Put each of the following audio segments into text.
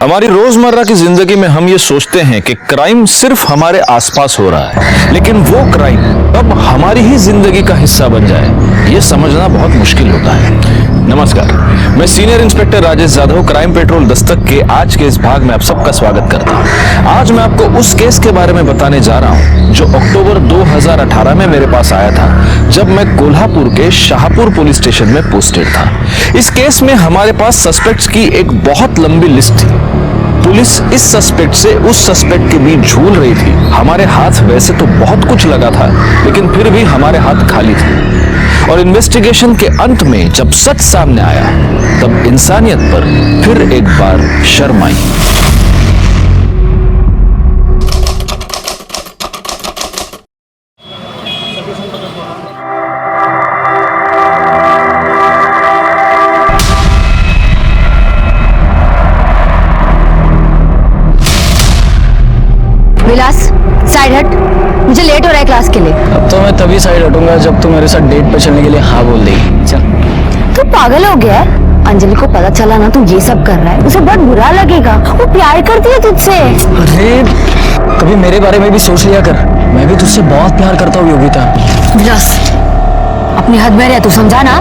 हमारी रोजमर्रा की जिंदगी में हम ये सोचते हैं कि क्राइम सिर्फ हमारे आसपास हो रहा है, लेकिन वो क्राइम अब हमारी ही जिंदगी का हिस्सा बन जाए, ये समझना बहुत मुश्किल होता है। नमस्कार, मैं senior inspector Rajesh Jadhav crime petrol Dastak के आज के इस भाग में आप सबका स्वागत करता हूँ। आज मैं आपको उस केस के बारे में बताने जा रहा हूँ जो अक्टूबर 2018 में मेरे पास आया था, जब मैं कोल्हापुर के शाहपुर पुलिस स्टेशन में पोस्टेड था। इस केस में हमारे पास सस्पेक्ट्स की एक बहुत लंबी लिस्ट थी। पुलिस इस सस्पेक्ट से उस सस्पेक्ट के बीच झूल रही थी। हमारे हाथ वैसे तो बहुत कुछ लगा था, लेकिन फिर भी हमारे हाथ खाली थे। और इन्वेस्टिगेशन के अंत में जब सच सामने आया, तब इंसानियत पर फिर एक बार शर्म आई। विलास, साइड हट, मुझे लेट हो रहा है क्लास के लिए। अब तो मैं तभी साइड हटूंगा जब तू मेरे साथ डेट पे चलने के लिए हाँ बोल देगी। चल। तू पागल हो गया है? अंजलि को पता चला ना तू ये सब कर रहा है, उसे बहुत बुरा लगेगा। वो प्यार करती है तुझसे। अरे कभी मेरे बारे में भी सोच लिया कर, मैं भी तुझसे बहुत प्यार करता हूँ योगिता। विलास, अपनी हद में रह, तू समझा ना?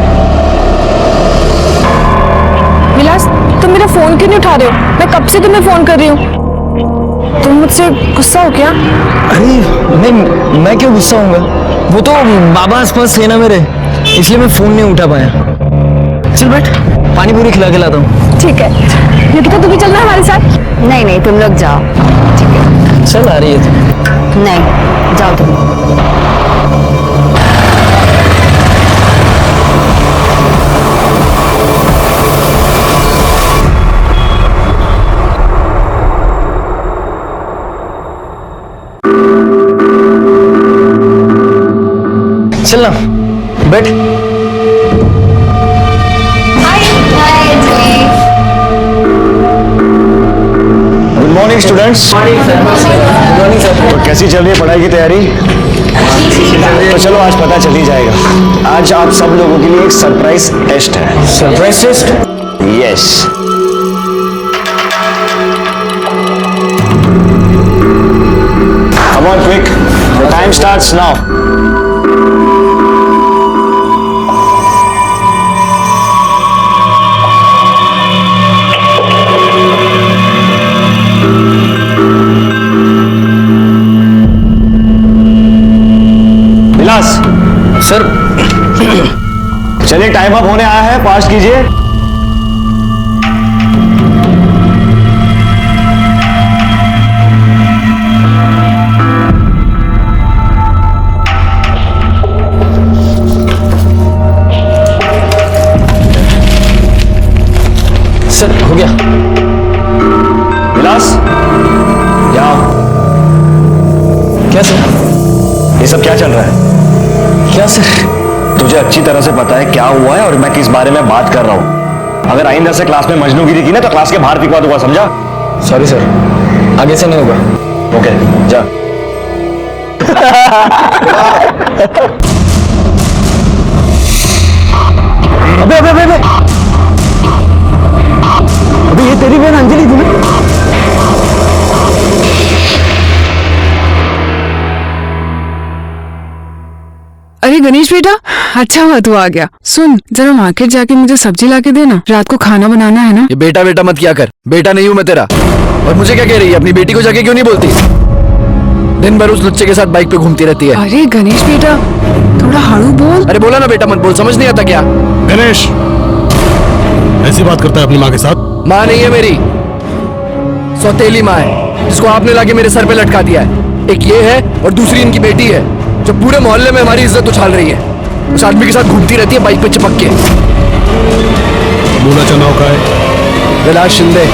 विलास, तुम मेरा फोन क्यों नहीं उठा रहे हो? मैं कब से तुम्हें फोन कर रही हूँ। तुम मुझसे गुस्सा हो क्या? अरे नहीं, मैं क्यों गुस्सा होऊंगा? वो तो बाबा आसपास थे ना मेरे, इसलिए मैं फोन नहीं उठा पाया। चल बैठ, पानी पूरी खिला के लाता हूँ। ठीक है। योगिता, तू भी चलना हमारे साथ? नहीं, तुम लोग जाओ। ठीक है। चल आ रही है तू? नहीं, जाओ तुम। चल ना, बैठ। Good morning students. Morning sir. तो कैसी चल रही है पढ़ाई की तैयारी? तो चलो आज पता चल ही जाएगा। आज आप सब लोगों के लिए एक सरप्राइज टेस्ट है। Surprise test? Yes. Come on quick. The time starts now. Vilas sir. चलिए, टाइम अप होने आया है, फास्ट कीजिए। सर हो गया। विलास, यहाँ। क्या सर? ये सब क्या चल रहा है? क्या सर? तुझे अच्छी तरह से पता है क्या हुआ है और मैं किस बारे में बात कर रहा हूं। अगर आइंदा से क्लास में मजनूगिरी की ना तो क्लास के बाहर फिकवा दूंगा, समझा? सॉरी सर, आगे से नहीं होगा। ओके, जा। अबे अबे अबे अबे ये तेरी बहन अंजलि थी ना? अरे गणेश बेटा, अच्छा हुआ तू आ गया। सुन, जरा मार्केट जाके मुझे सब्जी ला के देना, रात को खाना बनाना है ना। ये बेटा बेटा मत किया कर, बेटा नहीं हूं मैं तेरा। और मुझे क्या कह रही है? अपनी बेटी को जाके क्यों नहीं बोलती? दिन भर उस लुच्चे के साथ बाइक पे घूमती रहती है। अरे गणेश बेटा, थोड़ा हाड़ू बोल। अरे बोला ना बेटा मत बोल, समझ नहीं आता क्या? गणेश ऐसी बात करता है अपनी माँ के साथ? माँ नहीं है मेरी, सौतेली माँ है, जिसको आपने लाके मेरे सर पे लटका दिया है। एक ये है और दूसरी इनकी बेटी है, जो पूरे मोहल्ले में हमारी इज्जत उछाल रही है। उस आदमी के साथ घूमती रहती है बाइक पे चिपक के। दूल्हा चनाव का है? विलास शिंदे।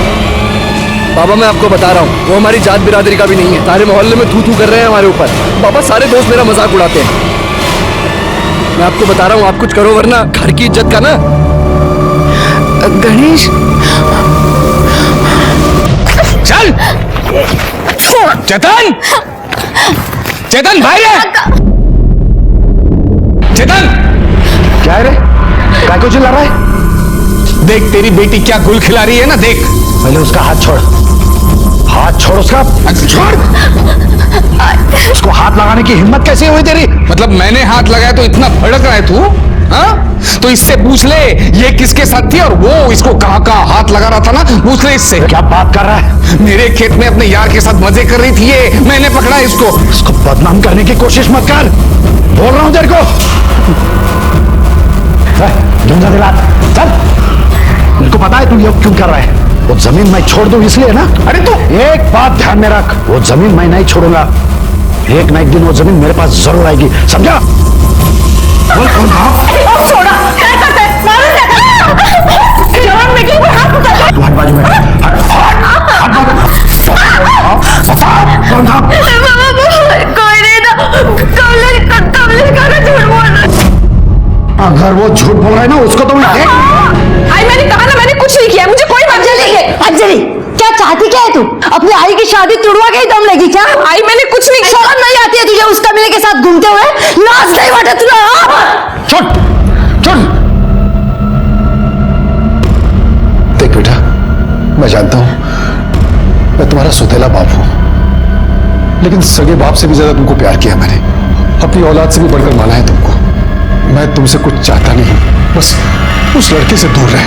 बाबा मैं आपको बता रहा हूँ, वो हमारी जात बिरादरी का भी नहीं है। सारे मोहल्ले में थू थू कर रहे हैं हमारे ऊपर। बाबा सारे दोस्त मेरा मजाक उड़ाते हैं। मैं आपको बता रहा हूँ, आप कुछ करो वरना घर की इज्जत का ना। गणेश, चल। चेतन, चेतन भाई रे, चेतन। क्या है रे? काय को चिल्ला रहा है? देख तेरी बेटी क्या गुल खिला रही है ना, देख। पहले उसका हाथ छोड़। हाथ छोड़ उसका, छोड़। उसको हाथ लगाने की हिम्मत कैसे हुई तेरी? मतलब मैंने हाथ लगाया तो इतना भड़क रहा है तू? हाँ? तो इससे पूछ ले ये किसके साथ थी और वो इसको कहाँ हाथ लगा रहा था ना, पूछ ले इससे। क्या बात कर रहा है? मेरे खेत में अपने यार के साथ मजे कर रही थी ये, मैंने पकड़ा इसको। इसको बदनाम करने की कोशिश मत कर, बोल रहा हूं तेरे को। ढूंढा दिला, चल। मेरे को पता है तू ये क्यों कर रहा है। वो जमीन मैं छोड़ दूं इसलिए ना? अरे तू एक बात ध्यान में रख, वो जमीन मैं नहीं छोड़ूंगा। एक ना एक दिन वो जमीन मेरे पास जरूर आएगी, समझा? बोल कौन था? छोड़ा, क्या करते हैं? मारो क्या? जवान निकली वो हाथ उठा के। तू हट बाजू में, हट कौन था? कोई नहीं था, कमलेश का झूठ बोल रहा। अगर वो झूठ बोल रहा है ना उसको तो मैं आई मैंने कहा ना, मैंने कुछ नहीं किया, मुझे कोई बात नहीं है। अंजलि क्या चाहती क्या है तू? अपनी आई की शादी तुड़वा के ही दम लगी क्या? आई मैंने कुछ नहीं, शर्म नहीं आती है तुझे उस कमीने के साथ घूमते हुए? लाज नहीं बटे तुझे? छोड़ छोड़। देख बेटा, मैं जानता हूं मैं तुम्हारा सुतेला बाप हूं, लेकिन सगे बाप से भी ज्यादा तुमको प्यार किया मैंने, अपनी औलाद से भी बढ़कर माना है तुमको। मैं तुमसे कुछ चाहता नहीं, बस उस लड़के से दूर रहे।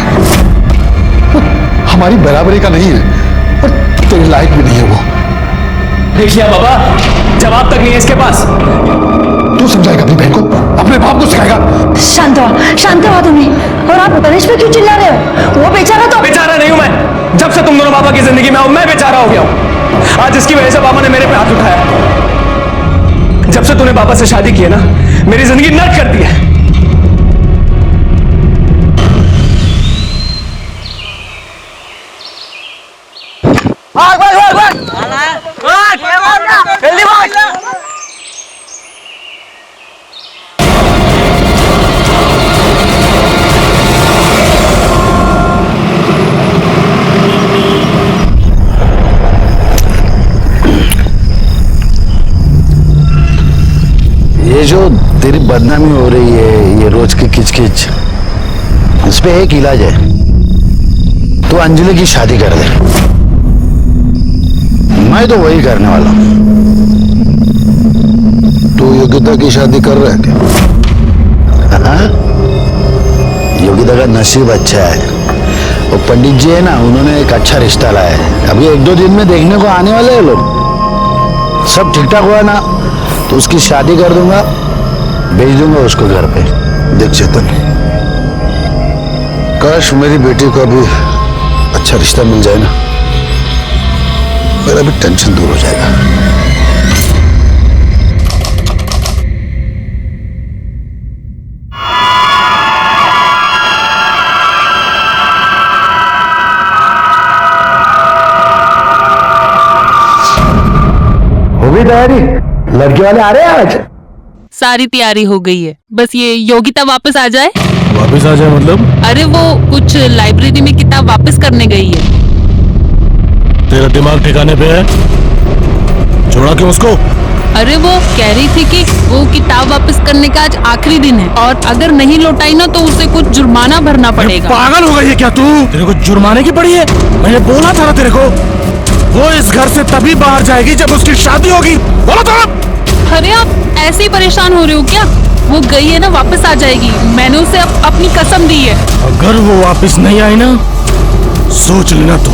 वो हमारी बराबरी का नहीं है और तेरे लायक भी नहीं है वो। देख लिया बाबा, जवाब तक नहीं है इसके पास। तू समझाएगा अपनी बहन को, अपने बाप को सिखाएगा? शांत हुआ तुम्हें। और आप गणेश पे क्यों चिल्ला रहे हो? वो बेचारा तो बेचारा नहीं हूं मैं, जब से तुम दोनों बाबा की जिंदगी में हो मैं बेचारा हो गया हूं। आज इसकी वजह से बाबा ने मेरे पे हाथ उठाया। जब से तूने बाबा से शादी की है ना, मेरी जिंदगी नर्क कर दी है। ये जो तेरी बदनामी हो रही है, ये रोज की किचकिच, इस पे एक इलाज है। तू अंजलि की शादी कर दे। मैं तो वही करने वाला हूं। तू योगिता की शादी कर रहा है क्या? हाँ? योगिता का नसीब अच्छा है, वो पंडित जी है ना, उन्होंने एक अच्छा रिश्ता लाया है। अभी 1-2 दिन में देखने को आने वाले हैं लोग। सब ठीक ठाक हुआ ना तो उसकी शादी कर दूंगा, भेज दूंगा उसको घर पे। देख चेतन, काश मेरी बेटी को भी अच्छा रिश्ता मिल जाए ना, मेरा भी टेंशन दूर हो जाएगा। हो गई तैयारी? लड़के वाले आ रहे हैं आज? सारी तैयारी हो गई है, बस ये योगिता वापस आ जाए। वापस आ जाए मतलब? अरे वो कुछ लाइब्रेरी में किताब वापस करने गई है। तेरा दिमाग ठिकाने पे है? छोड़ा क्यों उसको? अरे वो कह रही थी कि वो किताब वापस करने का आज आखिरी दिन है और अगर नहीं लौटाई ना तो उसे कुछ जुर्माना भरना पड़ेगा। पागल हो गई है क्या तू? तेरे को जुर्माने की पड़ी है? मैंने बोला था ना तेरे को, वो इस घर से तभी बाहर जाएगी जब उसकी शादी होगी। बोला था। अरे आप ऐसे ही परेशान हो रहे हो क्या? वो गई है ना, वापस आ जाएगी। मैंने उसे अपनी कसम दी है। अगर वो वापस नहीं आई ना, सोच लेना तू।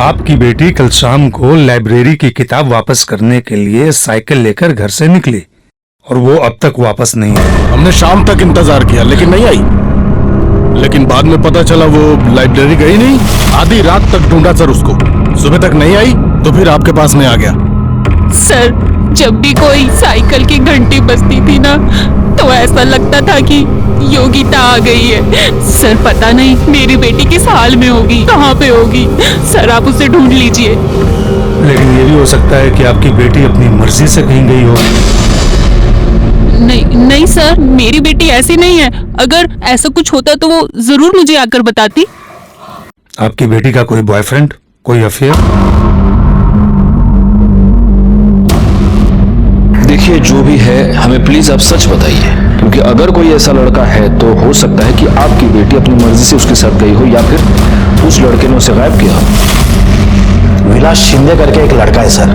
आपकी बेटी कल शाम को लाइब्रेरी की किताब वापस करने के लिए साइकिल लेकर घर से निकली और वो अब तक वापस नहीं आई। हमने शाम तक इंतजार किया लेकिन नहीं आई। लेकिन बाद में पता चला वो लाइब्रेरी गई नहीं। आधी रात तक ढूंढा सर उसको, सुबह तक नहीं आई तो फिर आपके पास में आ गया। सर, जब भी कोई साइकिल की घंटी बजती थी ना तो ऐसा लगता था कि योगिता आ गई है। सर पता नहीं मेरी बेटी किस हाल में होगी, कहाँ पे होगी। सर आप उसे ढूंढ लीजिए। लेकिन ये भी हो सकता है कि आपकी बेटी अपनी मर्जी से कहीं गई हो। नहीं नहीं सर, मेरी बेटी ऐसी नहीं है। अगर ऐसा कुछ होता तो वो जरूर मुझे आकर बताती। आपकी बेटी का कोई बॉयफ्रेंड, कोई अफेयर? देखिए जो भी है हमें प्लीज आप सच बताइए, क्योंकि अगर कोई ऐसा लड़का है तो हो सकता है कि आपकी बेटी अपनी मर्जी से उसके साथ गई हो या फिर उस लड़के ने उसे गायब किया हो। विलास शिंदे करके एक लड़का है सर,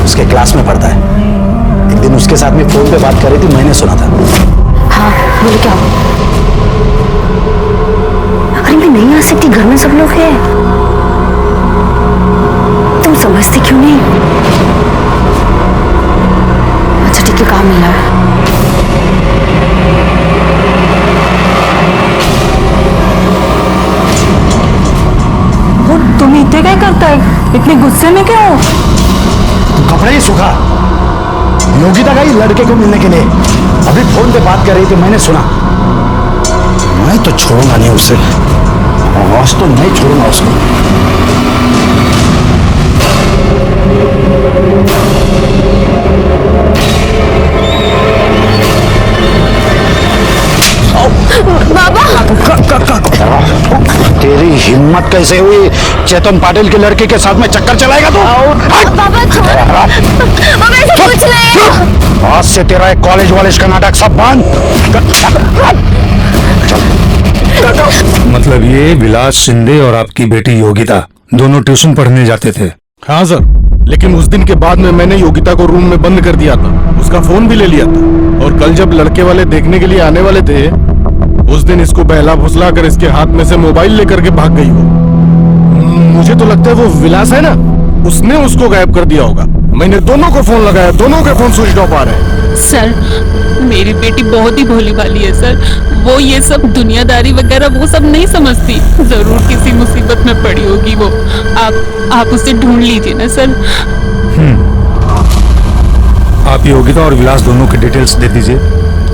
उसके क्लास में पढ़ता है। एक दिन उसके साथ में फोन पे बात कर रही थी, मैंने सुना था। हाँ बोले क्या? अरे मैं नहीं आ सकती, घर में सब लोग हैं। तुम समझती क्यों नहीं? अच्छा ठीक है, काम मिला है। वो तुम इतने क्या करता है? इतने गुस्से में क्या हो? कपड़े ही सूखा। योगिता गई लड़के को मिलने के लिए, अभी फोन पे बात कर रही थी, मैंने सुना। मैं तो छोड़ूंगा नहीं उसे, आज तो नहीं छोड़ूंगा उसको। बाबा तेरी हिम्मत कैसे हुई चेतन पाटिल के लड़के के साथ में चक्कर चलाएगा तू? बाबा बाबा ऐसा कुछ नहीं। आज से तेरा एक कॉलेज वॉलेज का नाटक सब बंद। मतलब ये विलास शिंदे और आपकी बेटी योगिता दोनों ट्यूशन पढ़ने जाते थे? हाँ सर, लेकिन उस दिन के बाद में मैंने योगिता को रूम में बंद कर दिया था, उसका फोन भी ले लिया था। और कल जब लड़के वाले देखने के लिए आने वाले थे, उस दिन इसको बहला फुसला कर इसके हाथ में से मोबाइल लेकर के भाग गई वो। मुझे तो लगता है वो विलास है ना, उसने उसको गायब कर दिया होगा। मैंने दोनों को फोन लगाया, दोनों के फोन स्विच ऑफ आ रहे हैं। सर मेरी बेटी बहुत ही भोली भाली है सर, वो ये सब दुनियादारी वगैरह वो सब नहीं समझती। जरूर किसी मुसीबत में पड़ी होगी वो। आप उसे ढूंढ लीजिए ना सर। आप योगिता और विलास दोनों की डिटेल्स दे दीजिए,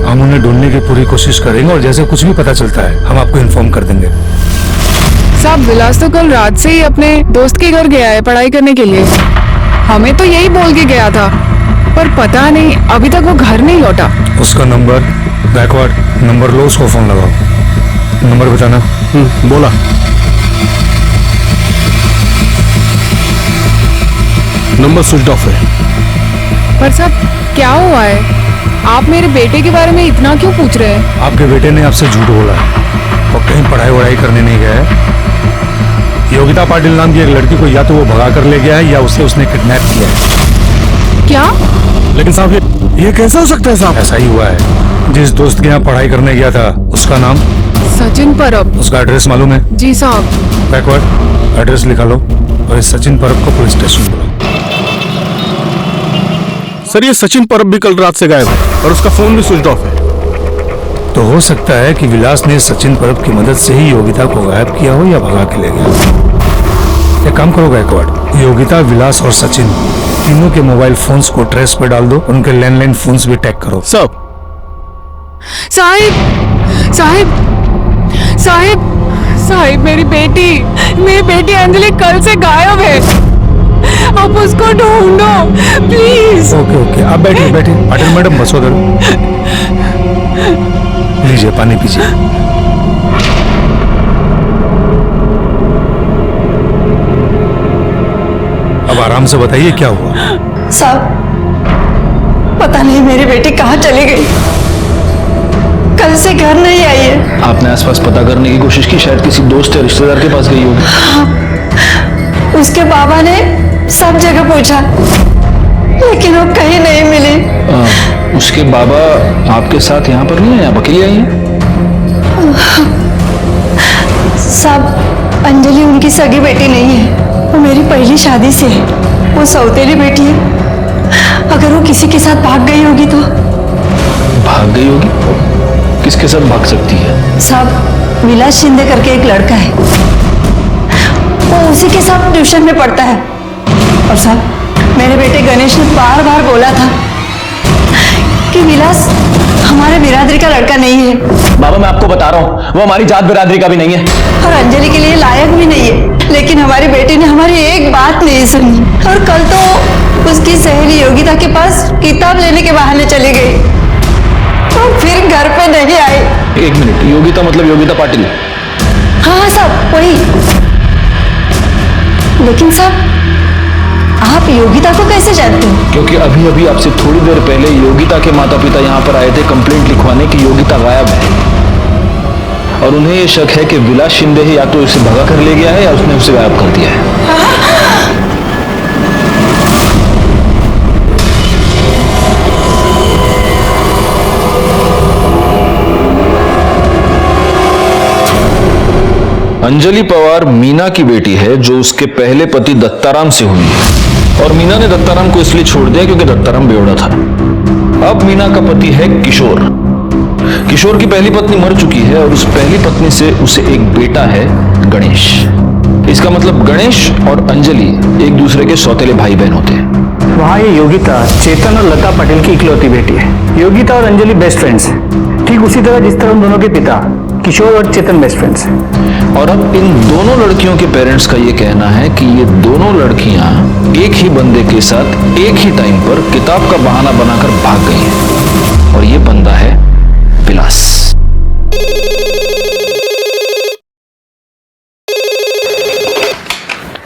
हम उन्हें ढूंढने की पूरी कोशिश करेंगे और जैसे कुछ भी पता चलता है हम आपको इन्फॉर्म कर देंगे। साहब विलास तो कल रात से ही अपने दोस्त के घर गया है पढ़ाई करने के लिए। हमें तो यही बोल के गया था, पर पता नहीं अभी तक वो घर नहीं लौटा। उसका नंबर बैकवर्ड नंबर लो, उसको फोन लगाओ। नंबर बताना। बोला। नंबर स्विच ऑफ है। पर साहब क्या हुआ है? आप मेरे बेटे के बारे में इतना क्यों पूछ रहे हैं? आपके बेटे ने आपसे झूठ बोला है और कहीं पढ़ाई वढ़ाई करने नहीं गया है। योगिता पाटिल नाम की एक लड़की को या तो वो भगा कर ले गया है या उसे उसने किडनैप किया है। क्या? लेकिन साहब ये कैसे हो सकता है साहब? ऐसा ही हुआ है। जिस दोस्त के यहाँ पढ़ाई करने गया था उसका नाम सचिन परब। उसका एड्रेस मालूम है? जी साहब। बैकवर्ड एड्रेस लिखा लो और इस सचिन परब को पुलिस स्टेशन बुलाओ। सर ये सचिन परब भी कल रात से गायब है और उसका फोन भी स्विच ऑफ है। तो हो सकता है कि विलास ने सचिन परब की मदद से ही योगिता को गायब किया हो या भगा के ले गया। एक काम करो गायकवाड़, योगिता, विलास और सचिन तीनों के मोबाइल फोन्स को ट्रेस पे डाल दो, उनके लैंडलाइन फोन्स भी टैग करो। सब साहिब साहिब साहिब साहिब मेरी बेटी अंजलि कल से गायब है। आप उसको ढूंढो प्लीज। ओके ओके, आप बैठिए बैठिए। पाटिल मैडम बस उधर, लीजिए पानी पीजिए। अब आराम से बताइए क्या हुआ। साहब पता नहीं मेरी बेटी कहाँ चली गई, कल से घर नहीं आई है। आपने आसपास पता करने की कोशिश की, शायद किसी दोस्त या रिश्तेदार के पास गई होगी। उसके बाबा ने सब जगह पूछा लेकिन वो कहीं नहीं मिली। उसके बाबा आपके साथ यहाँ पर नहीं है, आप अकेली आई हैं? साहब अंजलि उनकी सगी बेटी नहीं है, वो मेरी पहली शादी से है, वो सौतेली बेटी है। अगर वो किसी के साथ भाग गई होगी तो? भाग गई होगी? किसके साथ भाग सकती है? साहब विलास शिंदे करके एक लड़का है, वो उसी के साथ ट्यूशन में पढ़ता है। और साहब मेरे बेटे गणेश ने बार बार बोला था कि विलास हमारे बिरादरी का लड़का नहीं है। बाबा मैं आपको बता रहा हूँ, वो हमारी जात बिरादरी का भी नहीं है और अंजलि के लिए लायक भी नहीं है। लेकिन हमारी बेटी ने हमारी एक बात नहीं सुनी और कल तो उसकी सहेली योगिता के पास किताब लेने के बहाने चली गई और फिर घर पे नहीं आई। एक मिनट, योगिता मतलब योगिता पाटिल? हाँ साहब वही। लेकिन साहब आप योगिता को कैसे जानते हो? क्योंकि अभी अभी आपसे थोड़ी देर पहले योगिता के माता पिता यहाँ पर आए थे कंप्लेंट लिखवाने की योगिता गायब है, और उन्हें यह शक है कि विलास शिंदे ही या तो उसे भगा कर ले गया है या उसने उसे गायब कर दिया है। अंजलि पवार मीना की बेटी है, जो उसके पहले पति दत्ताराम से हुई है, और मीना ने दत्ताराम को इसलिए छोड़ दिया क्योंकि दत्ताराम बेवड़ा था। अब मीना का पति है किशोर। किशोर की पहली पत्नी मर चुकी है और उस पहली पत्नी से उसे एक बेटा है, गणेश। इसका मतलब गणेश और अंजलि एक दूसरे के सौतेले भाई बहन होते हैं। वहाँ ये योगिता चेतन और लता पटेल की इकलौती बेटी है। योगिता और अंजलि बेस्ट फ्रेंड्स हैं, ठीक उसी तरह जिस तरह उन दोनों के पिता किशोर और चेतन बेस्ट फ्रेंड्स हैं। और अब इन दोनों लड़कियों के पेरेंट्स का ये कहना है कि ये दोनों लड़कियां एक ही बंदे के साथ एक ही टाइम पर किताब का बहाना बनाकर भाग गई हैं, और ये बंदा है विलास।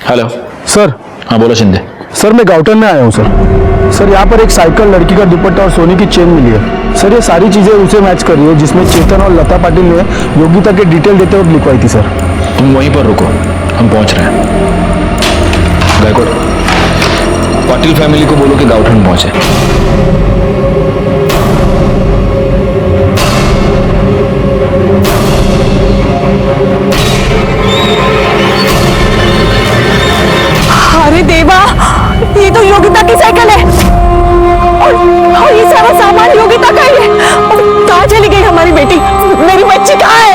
Hello sir. हाँ बोलो शिंदे। सर मैं गाउटन में आया हूँ सर यहाँ पर एक साइकिल, लड़की का दुपट्टा और सोने की चेन मिली है सर। ये सारी चीजें उसे मैच कर रही है जिसमें चेतन और लता पाटिल ने योगिता के डिटेल देते वक्त लिखवाई थी सर। तुम वहीं पर रुको, हम पहुंच रहे हैं। गायकवाड़, पाटिल फैमिली को बोलो कि गाउटन पहुंचे। अरे देवा, ये तो योगिता की साइकिल है और ये सारा सामान योगिता का ही है। कहाँ चली गई हमारी बेटी? मेरी बच्ची कहाँ है?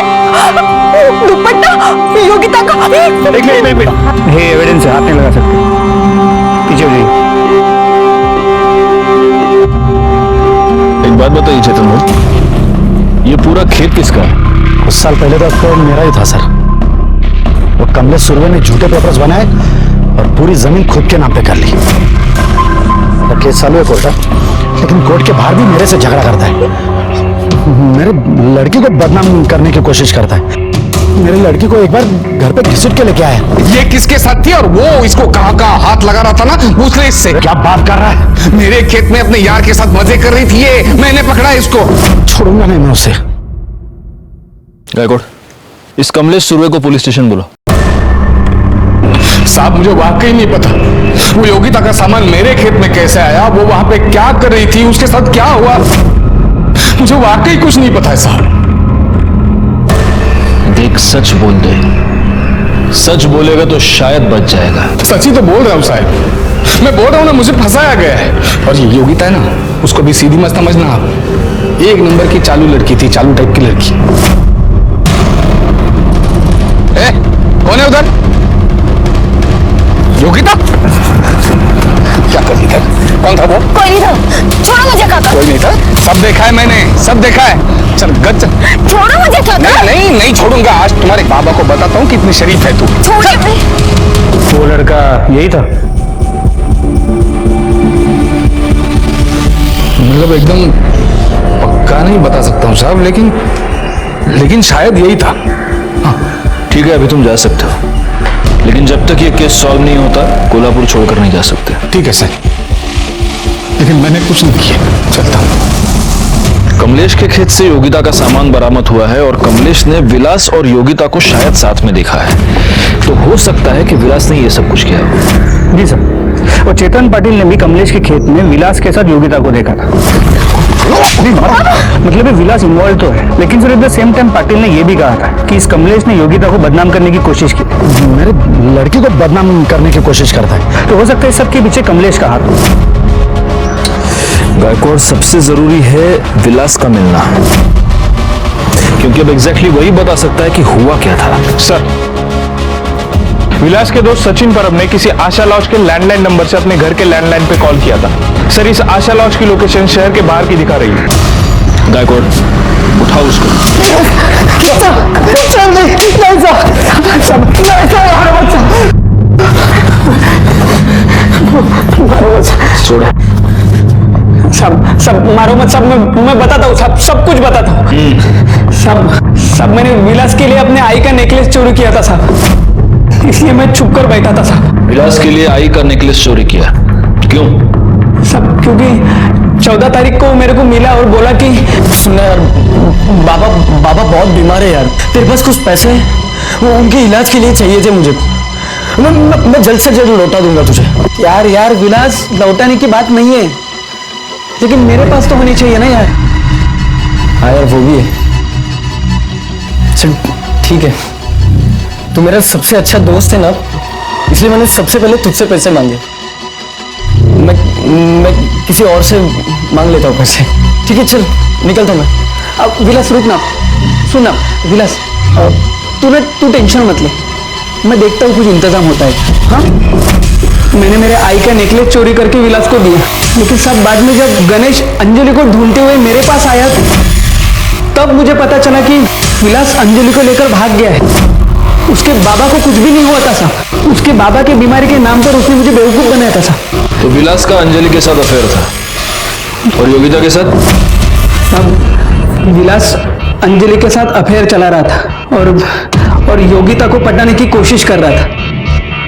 दुपट्टा योगिता का। एक मिनट, ये एविडेंस है, हाथ नहीं लगा सकते। पीछे हो जाइए। एक बात बताइए चेतन भाई, ये पूरा खेत किसका है? कुछ साल पहले तो मेरा ही था सर। वो कमलेश सुरवे ने झूठे पेपर्स बनाए और पूरी जमीन खुद के नाम पे कर ली। तो केस चालू है कोर्ट, लेकिन कोर्ट के बाहर भी मेरे से झगड़ा करता है। मेरे लड़की को बदनाम करने की कोशिश करता है। मेरी लड़की को एक बार घर पे घसीट के लेके आया। ये किसके साथ थी और वो इसको कहाँ हाथ लगा रहा था ना, पूछ ले इससे। क्या बात कर रहा है? मेरे खेत में अपने यार के साथ मजे कर रही थी ये, मैंने पकड़ा इसको। छोड़ूंगा नहीं मैं उसे। गायकवाड़, इस कमलेश सुरवे को पुलिस स्टेशन बुलाओ। साहब मुझे वाकई नहीं पता वो योगिता का सामान मेरे खेत में कैसे आया, वो वहां पे क्या कर रही थी, उसके साथ क्या हुआ, मुझे वाकई कुछ नहीं पता है साहब। देख, सच बोल दे। सच बोलेगा तो शायद बच जाएगा। सच ही तो बोल रहा हूँ साहब, मैं बोल रहा हूँ ना, मुझे फंसाया गया है। और ये योगिता है ना, उसको भी सीधी मत समझना आप। एक नंबर की चालू लड़की थी, चालू टाइप की लड़की। कौन है उधर? योगिता? क्या कर रही था? कौन था वो? कोई नहीं था। छोड़ो मुझे काका। कोई नहीं था, सब देखा है मैंने, सब देखा है। चल गच। छोड़ो मुझे काका। नहीं छोड़ूंगा। आज तुम्हारे बाबा को बताता हूँ कितनी शरीफ है तू। छोड़िए। वो लड़का यही था? मतलब एकदम पक्का नहीं बता सकता हूँ साहब, लेकिन शायद यही था। हाँ ठीक है, अभी तुम जा सकते हो, लेकिन जब तक ये केस सॉल्व नहीं होता कोल्हापुर छोड़कर नहीं जा सकते। ठीक है सर, लेकिन मैंने कुछ नहीं किया। चलता हूँ। कमलेश के खेत से योगिता का सामान बरामद हुआ है और कमलेश ने विलास और योगिता को शायद साथ में देखा है, तो हो सकता है कि विलास ने ये सब कुछ किया हो। जी सर। और चेतन पाटिल ने भी कमलेश के खेत में विलास के साथ योगिता को देखा था। मतलब विलास इन्वॉल्व तो है, लेकिन sir at the same time Patil ने यह भी कहा था कि इस कमलेश ने योगिता को बदनाम करने की कोशिश की। मेरे लड़की को बदनाम करने की कोशिश करता है, तो हो सकता है सबके पीछे कमलेश का हाथ हो। गायकवाड़, सबसे जरूरी है विलास का मिलना, क्योंकि अब एग्जैक्टली वही बता सकता है कि हुआ क्या था। सर, विलास के दोस्त सचिन परब ने किसी आशा लॉज के लैंडलाइन नंबर से अपने घर के लैंडलाइन पे कॉल किया था। सर, इस आशा लॉज की लोकेशन शहर के बाहर की दिखा रही है। गायकवाड़, उठाओ उसको। छोड़ो। सब मारो मत, सब मैं बताता हूँ, सब कुछ बताता हूँ। सब मैंने विलास के लिए अपने आई का नेकलेस चोरी किया था साहब। इसलिए मैं छुप कर बैठा था साहब। विलास के लिए आई का नेकलेस चोरी किया, क्यों? सब क्योंकि 14 तारीख को मेरे को मिला और बोला कि सुना यार, बाबा बहुत बीमार है यार, तेरे पास कुछ पैसे हैं? वो उनके इलाज के लिए चाहिए थे मुझे। मैं जल्द से जल्द लौटा दूंगा तुझे। यार विलास, लौटाने की बात नहीं है, लेकिन मेरे पास तो होनी चाहिए ना यार। हाँ यार, वो भी है। चल ठीक है, तू मेरा सबसे अच्छा दोस्त है ना, इसलिए मैंने सबसे पहले तुझसे पैसे मांगे। मैं किसी और से मांग लेता हूँ पैसे। ठीक है, चल निकलता हूँ मैं। अब विलास रुक ना, सुन ना विलास, तू टेंशन मत ले, मैं देखता हूँ कुछ इंतजाम होता है। हाँ, मैंने मेरे आई का नेकलेस चोरी करके विलास को दिया, लेकिन सब बाद में जब गणेश अंजलि को ढूंढते हुए मेरे पास आया तब मुझे पता चला कि विलास अंजलि को लेकर भाग गया है। उसके बाबा को कुछ भी नहीं हुआ था साहब, उसके बाबा की बीमारी के नाम पर उसने मुझे बेवकूफ बनाया था साहब। तो विलास का अंजलि के साथ अफेयर था और योगिता के साथ? साहब, विलास अंजलि के साथ अफेयर चला रहा था और योगिता को पटाने की कोशिश कर रहा था,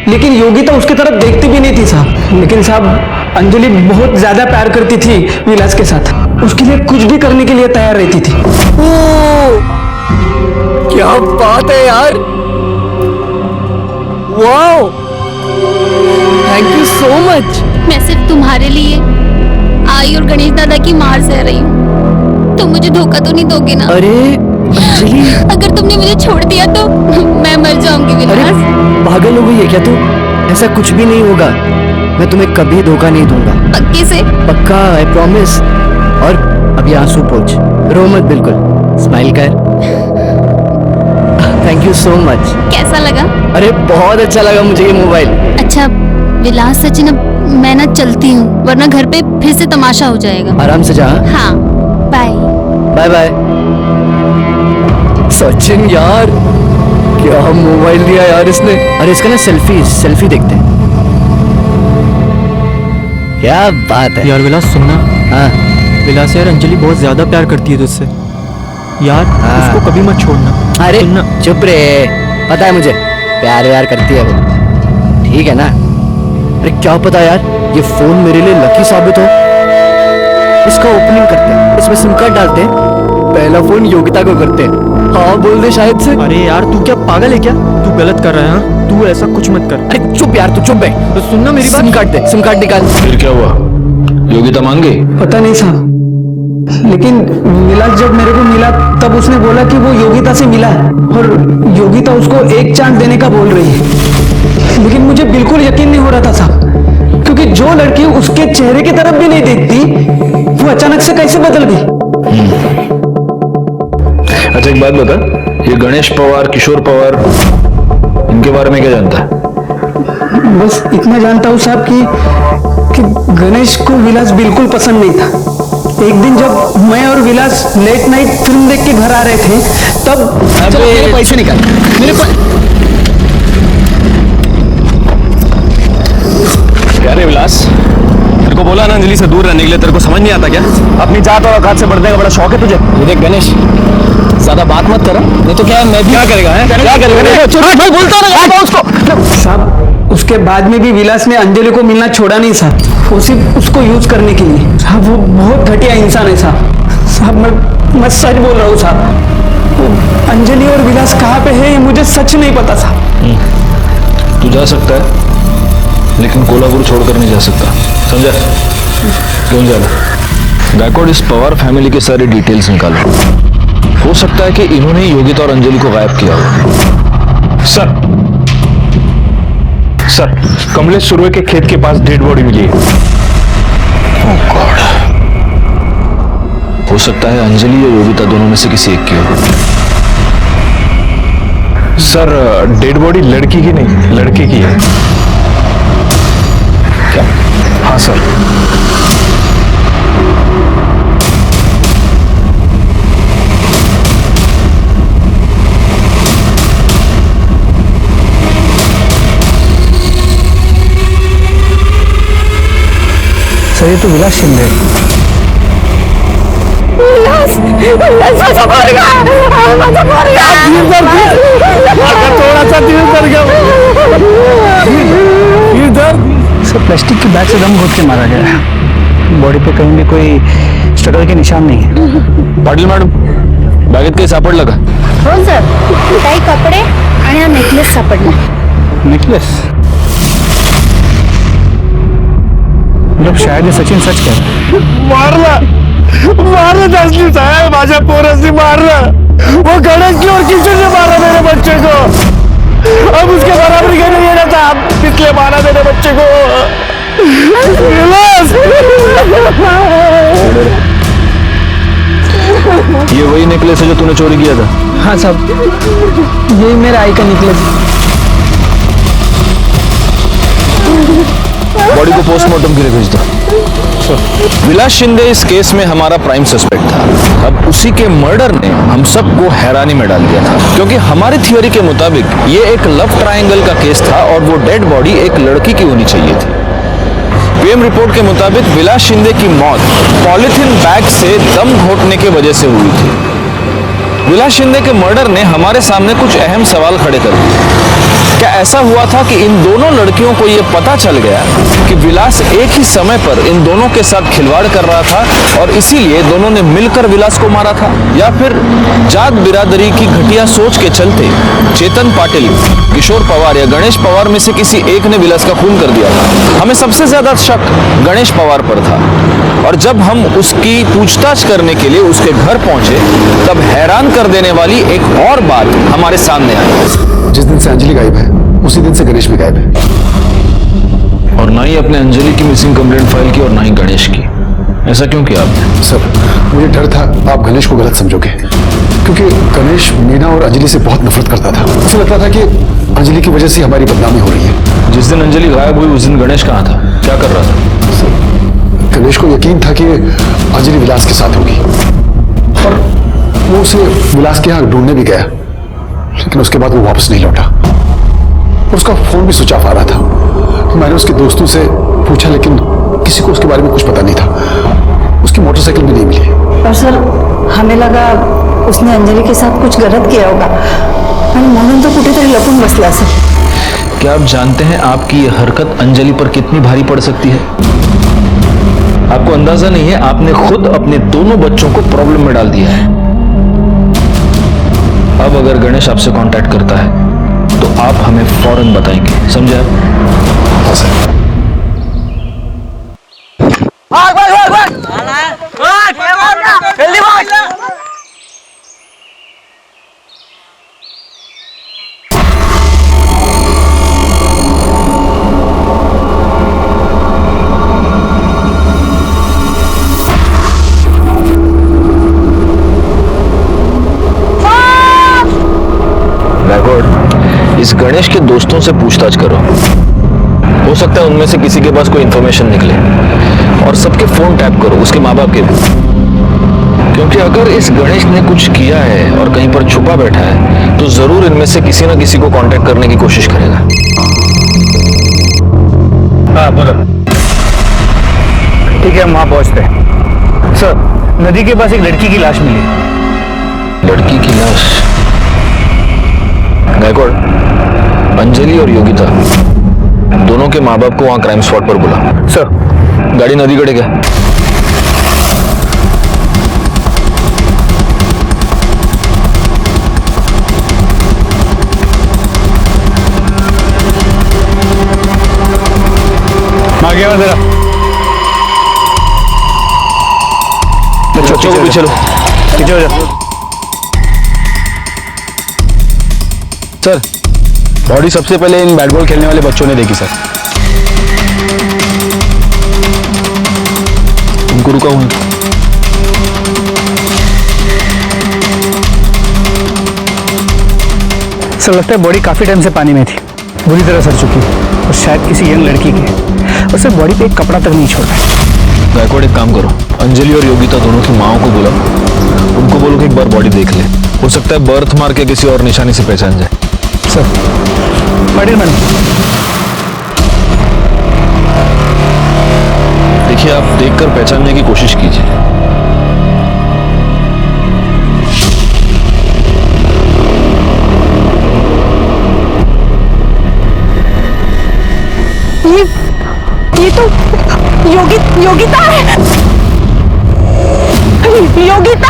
लेकिन योगिता उसकी तरफ देखती भी नहीं थी साहब। लेकिन साहब, अंजलि बहुत ज्यादा प्यार करती थी विलास के साथ, उसके लिए कुछ भी करने के लिए तैयार रहती थी। क्या बात है यार, wow, thank you so much. मैं सिर्फ तुम्हारे लिए आई और गणेश दादा की मार सह रही हूँ, तुम मुझे धोखा तो नहीं दोगे ना? अरे अंजलि, अगर तुमने मुझे छोड़ दिया तो मैं मर जाऊंगी विलास। पागल हो गई है क्या तू? ऐसा कुछ भी नहीं होगा, मैं तुम्हें कभी धोखा नहीं दूंगा। पक्के से? पक्का, आई प्रॉमिस। और अभी आंसू पोंछ, रो मत, बिल्कुल स्माइल कर। Thank you so much. कैसा लगा? अरे बहुत अच्छा लगा मुझे ये मोबाइल। अच्छा विलास, सचिन, अब मैं ना चलती हूँ, वरना घर पे फिर से तमाशा हो जाएगा। आराम से जा। हाँ, बाय बाय बाय। सचिन यार, क्या मोबाइल दिया यार इसने। अरे इसका ना सेल्फी देखते हैं। क्या बात है यार विलास, सुनना। हाँ विलास यार, अंजलि बहुत ज्यादा प्यार करती है तुझसे यार, उसको कभी मत छोड़ना। अरे सुनना। चुप रे, पता है मुझे प्यार व्यार करती है वो, ठीक है ना। अरे क्या पता यार, ये फोन मेरे लिए लकी साबित हो। इसका ओपनिंग करते हैं, इसमें सिम कार्ड डालते हैं, पहला फोन योगिता को करते हैं। हाँ बोल दे शायद से। अरे यार, तू क्या पागल है क्या? तू गलत कर रहा है। हाँ, तू ऐसा कुछ मत कर। अरे चुप यार, तू चुप है। तो सुनना मेरी बात। सिम कार्ड दे, सिम कार्ड निकाल। फिर क्या हुआ? योगिता मान गई? पता नहीं साहब, लेकिन विलास जब मेरे को मिला तब उसने बोला कि वो योगिता से मिला है और योगिता उसको एक चांस देने का बोल रही है। लेकिन मुझे बिल्कुल यकीन नहीं हो रहा था साहब, क्योंकि जो लड़की उसके चेहरे की तरफ भी नहीं देखती वो अचानक से कैसे बदल गई। अच्छा एक बात बता, ये गणेश पवार, किशोर पवार, इनके बारे में क्या जानता है? बस इतना जानता हूँ साहब कि गणेश को विलास बिल्कुल पसंद नहीं था। एक दिन जब मैं और विलास लेट नाइट फिल्म देख के घर आ रहे थे तब मेरे पैसे निकाल, मेरे क्या रे विलास, तेरे को बोला ना अंजलि से दूर रहने के लिए, तेरे को समझ नहीं आता क्या? अपनी जात और औकात से बढ़ने का बड़ा शौक है तुझे। ये देख गणेश, ज्यादा बात मत करो, नहीं तो क्या मैं भी क्या करेगा है? क्या करेगा? बोलता रहा उसको साहब। उसके बाद में भी विलास ने अंजलि को मिलना छोड़ा नहीं साहब, वो सिर्फ उसको यूज करने के लिए। साहब वो बहुत घटिया इंसान है साहब। मैं सच बोल रहा हूँ साहब, अंजलि और विलास कहाँ पे है ये मुझे सच नहीं पता साहब। तू जा सकता है लेकिन कोल्हापुर छोड़कर नहीं जा सकता, समझा? क्यों जाना? गायकवाड़, इस पवार फैमिली के सारे डिटेल्स निकालो। हो सकता है कि इन्होंने योगिता और अंजलि को गायब किया हो। सर, कमलेश सुरवे के खेत के पास डेड बॉडी मिली है। Oh God. हो सकता है अंजलि या योगिता दोनों में से किसी एक की हो। सर, डेड बॉडी लड़की की नहीं, लड़के की है। क्या? हाँ सर। सर ये तो विलास शिंदे। थोड़ा सा दिल दर्द गया। सब प्लास्टिक की बैग से दम घोट के मारा गया है। बॉडी पे कहीं भी कोई स्ट्रगल के निशान नहीं है। पाटील मॅडम, बॅगेत काही सापडलं का? हो सर, काही कपडे आणि हा नेकलेस सापडला. नेकलेस? मतलब शायद ये सचिन सच कह रहा है। मारना तस्लीम साहब, माझ्या पोरासी मारना। वो गणेश की और किसी ने मारा मेरे बच्चे को। अब उसके बराबर का नहीं रहता, आप इसलिए मारा मेरे बच्चे को। ये वही नेकलेस है जो तूने चोरी किया था? हाँ साहब, यही मेरा आई का नेकलेस है। बॉडी को पोस्टमार्टम के लिए भेज दो। विलास शिंदे इस केस में हमारा प्राइम सस्पेक्ट था। अब उसी के मर्डर ने हम सबको हैरानी में डाल दिया था, क्योंकि हमारी थियोरी के मुताबिक ये एक लव ट्रायंगल का केस था और वो डेड बॉडी एक लड़की की होनी चाहिए थी। पीएम रिपोर्ट के मुताबिक विलास शिंदे की मौत पॉलिथीन बैग से दम घोटने की वजह से हुई थी। विलास शिंदे के मर्डर ने हमारे सामने कुछ अहम सवाल खड़े कर दिए। क्या ऐसा हुआ था कि इन दोनों लड़कियों को यह पता चल गया कि विलास एक ही समय पर इन दोनों के साथ खिलवाड़ कर रहा था और इसीलिए दोनों ने मिलकर विलास को मारा था? या फिर जात बिरादरी की घटिया सोच के चलते चेतन पाटिल, किशोर पवार या गणेश पवार में से किसी एक ने विलास का खून कर दिया था? हमें सबसे ज्यादा शक गणेश पवार पर था और जब हम उसकी पूछताछ करने के लिए उसके घर पहुंचे तब हैरान कर देने वाली एक और बात हमारे सामने आई। जिस दिन से अंजलि गायब है उसी दिन से गणेश भी गायब है। और ना ही अपने अंजलि की मिसिंग कंप्लेंट फाइल की और ना ही गणेश की। ऐसा क्यों किया आपने? सर, मुझे डर था आप गणेश को गलत समझोगे, क्योंकि गणेश मीना और अंजलि से बहुत नफरत करता था। उसे लगता था कि अंजलि की वजह से हमारी बदनामी हो रही है। जिस दिन अंजलि गायब हुई उस दिन गणेश कहाँ था, क्या कर रहा था? सर, गणेश को यकीन था कि अंजलि विलास के साथ होगी और वो उसे विलास के यहाँ ढूंढने भी गया, लेकिन उसके बाद वो वापस नहीं लौटा। उसका फोन भी स्विच ऑफ आ रहा था। मैंने उसके दोस्तों से पूछा लेकिन किसी को उसके बारे में कुछ पता नहीं था। उसकी मोटरसाइकिल भी नहीं मिली। और सर, हमें लगा उसने अंजलि के साथ कुछ गलत किया होगा आणि म्हणून तो कुठेतरी लपून बसला असेल। क्या आप जानते हैं आपकी ये हरकत अंजलि पर कितनी भारी पड़ सकती है? आपको अंदाजा नहीं है, आपने खुद अपने दोनों बच्चों को प्रॉब्लम में डाल दिया है। अब अगर गणेश आपसे कांटेक्ट करता है तो आप हमें फौरन बताएंगे, समझे आप? हाँ सर। इस गणेश के दोस्तों से पूछताछ करो, हो सकता है उनमें से किसी के पास कोई इंफॉर्मेशन निकले। और सबके फोन टैप करो, उसके माँ बाप के भी, क्योंकि अगर इस गणेश ने कुछ किया है और कहीं पर छुपा बैठा है तो जरूर इनमें से किसी ना किसी को कांटेक्ट करने की कोशिश करेगा। हाँ बोलो। ठीक है, हम वहां पहुंचते हैं। सर, नदी के पास एक लड़की की लाश मिली। लड़की की लाश? गायकवाड़, अंजलि और योगिता दोनों के माँ बाप को वहां क्राइम स्पॉट पर बुला। सर। गाड़ी नदी कड़े क्या? आगे मैं जरा बच्चों को पीछे लो। पीछे हो जा। सर, बॉडी सबसे पहले इन बैट बॉल खेलने वाले बच्चों ने देखी सर। उनको रुका हूं। सर, लगता है बॉडी काफी टाइम से पानी में थी, बुरी तरह सड़ चुकी और शायद किसी यंग लड़की की। और सर, बॉडी पे एक कपड़ा तक नहीं छोड़ा है। गायकवाड़, एक काम करो, अंजलि और योगिता दोनों की माओ को बुलाओ, उनको बोलो कि एक बार बॉडी देख ले, हो सकता है बर्थ मार के किसी और निशानी से पहचान जाए। Sir, Patil madam. देखिए, आप देखकर पहचानने की कोशिश कीजिए। तो योगिता है। योगिता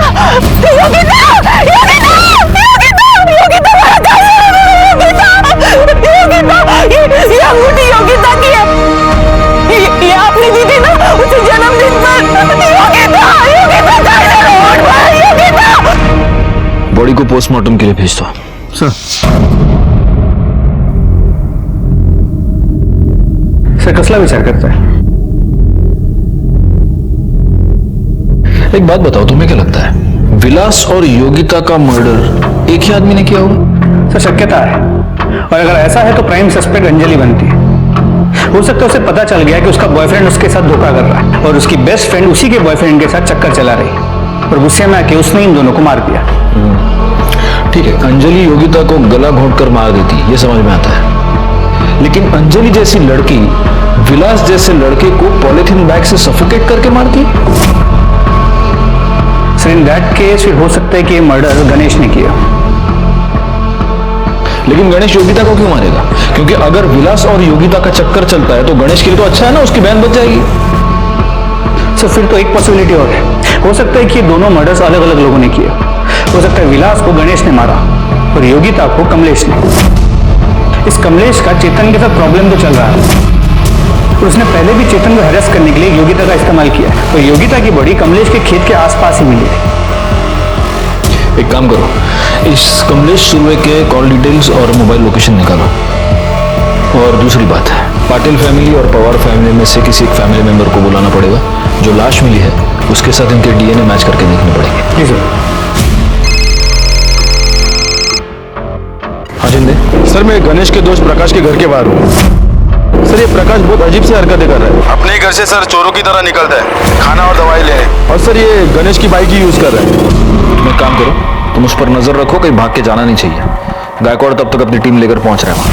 ये अंगूठी योगिता की है। ये आपने दी थी ना उसे जन्मदिन पर। योगिता बॉडी को पोस्टमार्टम के लिए भेज दो। सर कसला विचार करता है? एक बात बताओ, तुम्हें क्या लगता है विलास और योगिता का मर्डर एक ही आदमी ने किया होगा? सर शक्यता है, और अगर ऐसा है तो प्राइम सस्पेक्ट अंजलि बनती है। हो सकता है उसे पता चल गया कि उसका बॉयफ्रेंड उसके साथ धोखा कर रहा है और उसकी बेस्ट फ्रेंड उसी के बॉयफ्रेंड के साथ चक्कर चला रही है और गुस्से में आके उसने इन दोनों को मार दिया। ठीक है, अंजलि योगिता को गला घोंटकर मार देती, ये समझ में आता है। लेकिन अंजलि जैसी लड़की विलास जैसे लड़के को पॉलिथीन बैग से सफोकेट करके मारती। सर इन दैट केस फिर हो सकता है कि ये मर्डर गणेश ने किया। लेकिन गणेश योगिता को क्यों मारेगा? क्योंकि अगर विलास और योगिता का चक्कर चलता है तो गणेश के लिए तो अच्छा है ना, उसकी बहन बच जाएगी। सर फिर तो एक पॉसिबिलिटी और है, हो सकता है कि ये दोनों मर्डर्स अलग अलग लोगों ने किए। हो सकता है विलास को गणेश ने मारा और योगिता को कमलेश ने। इस कमलेश का चेतन के साथ प्रॉब्लम तो चल रहा है और उसने पहले भी चेतन को हैरेस करने के लिए योगिता का इस्तेमाल किया और योगिता की बॉडी कमलेश के खेत के आसपास ही मिली थी। एक काम करो, इस कमलेश सुर्वे के कॉल डिटेल्स और मोबाइल लोकेशन निकालो। और दूसरी बात है, पाटिल फैमिली और पवार फैमिली में से किसी एक फैमिली मेंबर को बुलाना पड़ेगा। जो लाश मिली है उसके साथ इनके डीएनए मैच करके देखने पड़ेंगे। जी सर। हाँ जिंदे। सर मैं गणेश के दोस्त प्रकाश के घर के बाहर हूँ। सर ये प्रकाश बहुत अजीब सी हरकतें कर रहा है। अपने ही घर से सर चोरों की तरह निकलता है, खाना और दवाई लेने। और सर ये गणेश की बाइक ही यूज कर रहा है। तुम एक काम करो, तुम उस पर नजर रखो, कहीं भाग के जाना नहीं चाहिए। गायकवाड़ तब तक अपनी टीम लेकर पहुंच रहे हैं वहां।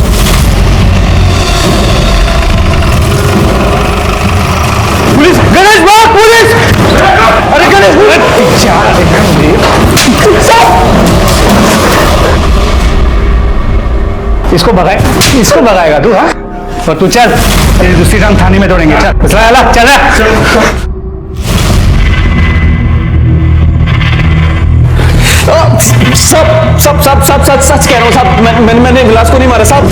पुलिस! गणेश भाग! पुलिस! अरे गणेश! इसको भगाएगा तू? हाँ, और तू चल, तेरी दूसरी टांग थाने में तोड़ेंगे। चल चल। सच कह रहा हूँ साहब, मैंने विलास को नहीं मारा साहब।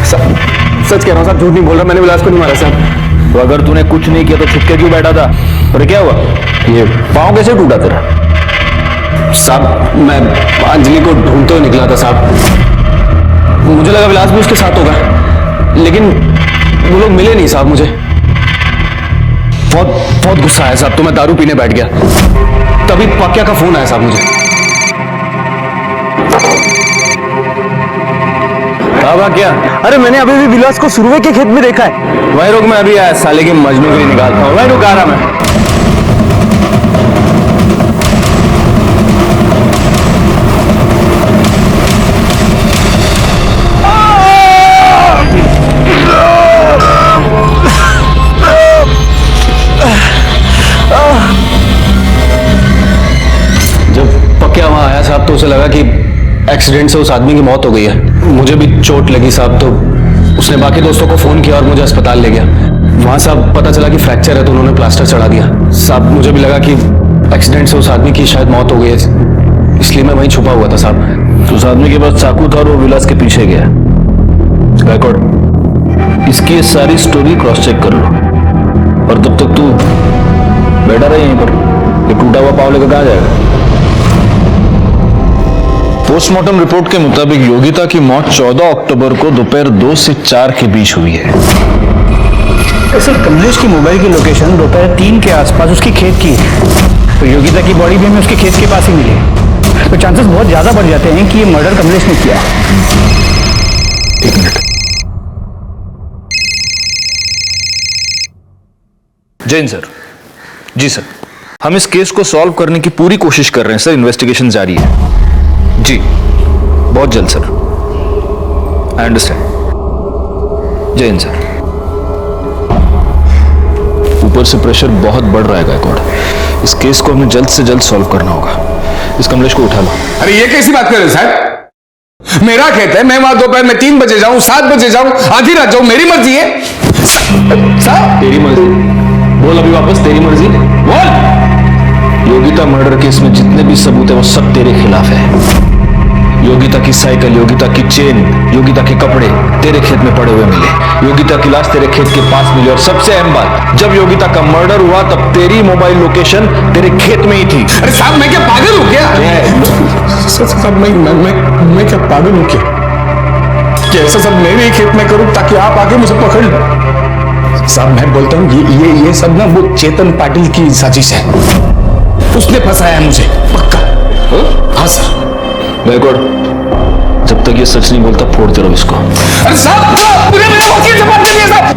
सच कह रहा हूँ साहब, झूठ नहीं बोल रहा, मैंने विलास को नहीं मारा साहब। तो अगर तूने कुछ नहीं किया तो छुप के क्यों बैठा था? और क्या हुआ? ये पाँव कैसे टूटा तेरा? साहब मैं अंजलि को ढूंढते हुए निकला था साहब, मुझे लगा विलास भी उसके साथ होगा, लेकिन वो लोग मिले नहीं साहब। मुझे बहुत गुस्सा आया साहब, तो मैं दारू पीने बैठ गया। तभी पाक्या का फोन आया साहब मुझे। क्या? अरे मैंने अभी भी विलास को सुरवे के खेत में देखा है। वही रुक, मैं अभी आया, साले के मजनू के लिए निकालता हूँ। वही रुक, आ रहा मैं। जब पक्या वहां आया साहब तो उसे लगा कि एक्सीडेंट से उस आदमी की मौत हो गई है। मुझे भी चोट लगी साहब, तो उसने बाकी दोस्तों को फोन किया और मुझे अस्पताल ले गया। वहां साहब पता चला कि फ्रैक्चर है, तो उन्होंने प्लास्टर चढ़ा दिया। साहब मुझे भी लगा कि एक्सीडेंट से उस आदमी की शायद मौत हो गई है, इसलिए मैं वहीं छुपा हुआ था साहब। तो उस आदमी के पास चाकू था और वो विलास के पीछे गया। गायकवाड़, इसकी ये सारी स्टोरी क्रॉस चेक कर लो, और तब तक तू बैठा रहे यहीं पर। ये टूटा हुआ पाव लेकर कहाँ जाएगा? पोस्टमार्टम रिपोर्ट के मुताबिक योगिता की मौत 14 अक्टूबर को दोपहर 2 से 4 के बीच हुई है। सर कमलेश की मोबाइल की लोकेशन दोपहर 3 के आसपास उसकी खेत की है, तो योगिता की बॉडी भी हमें उसके खेत के पास ही मिली, तो चांसेस बहुत ज्यादा बढ़ जाते हैं कि ये मर्डर कमलेश ने किया। एक मिनट। जैन सर। जी सर, हम इस केस को सॉल्व करने की पूरी कोशिश कर रहे हैं सर, इन्वेस्टिगेशन जारी है। जी बहुत जल्द सर। I understand. जय हिंद सर। ऊपर से प्रेशर बहुत बढ़ रहा है गायकवाड़, इस केस को हमें जल्द से जल्द सॉल्व करना होगा। इस कमलेश को उठा लो। अरे ये कैसी बात कर रहे हो साहब? मेरा खेत है, मैं वहां दोपहर में 3 बजे जाऊं, 7 बजे जाऊं, आधी रात जाऊं, मेरी मर्जी है। साहब तेरी मर्जी। बोल अभी वापस, तेरी मर्जी बोल। योगिता मर्डर केस में जितने भी सबूत है वो सब तेरे खिलाफ है। योगिता की साइकिल, योगिता की चेन, योगिता के कपड़े तेरे खेत में पड़े हुए मिले। योगिता की लाश तेरे खेत के पास मिली और सबसे अहम बात, जब योगिता का मर्डर हुआ तब तेरी मोबाइल लोकेशन तेरे खेत में ही थी। अरे साहब मैं क्या पागल हूँ क्या? साहब मैं क्या पागल हूँ क्या ऐसा सब मेरे ही खेत में करूँ ताकि आप आगे मुझे पकड़ लो? साहब मैं बोलता हूँ ये सब ना वो चेतन पाटिल की साजिश है। उसने फंसाया है मुझे पक्का। हाँ सर। बैकवर्ड, जब तक ये सच नहीं बोलता फोड़ते रहो इसको। अरे साहब पूरे मेरे वकील से बात करिए साहब।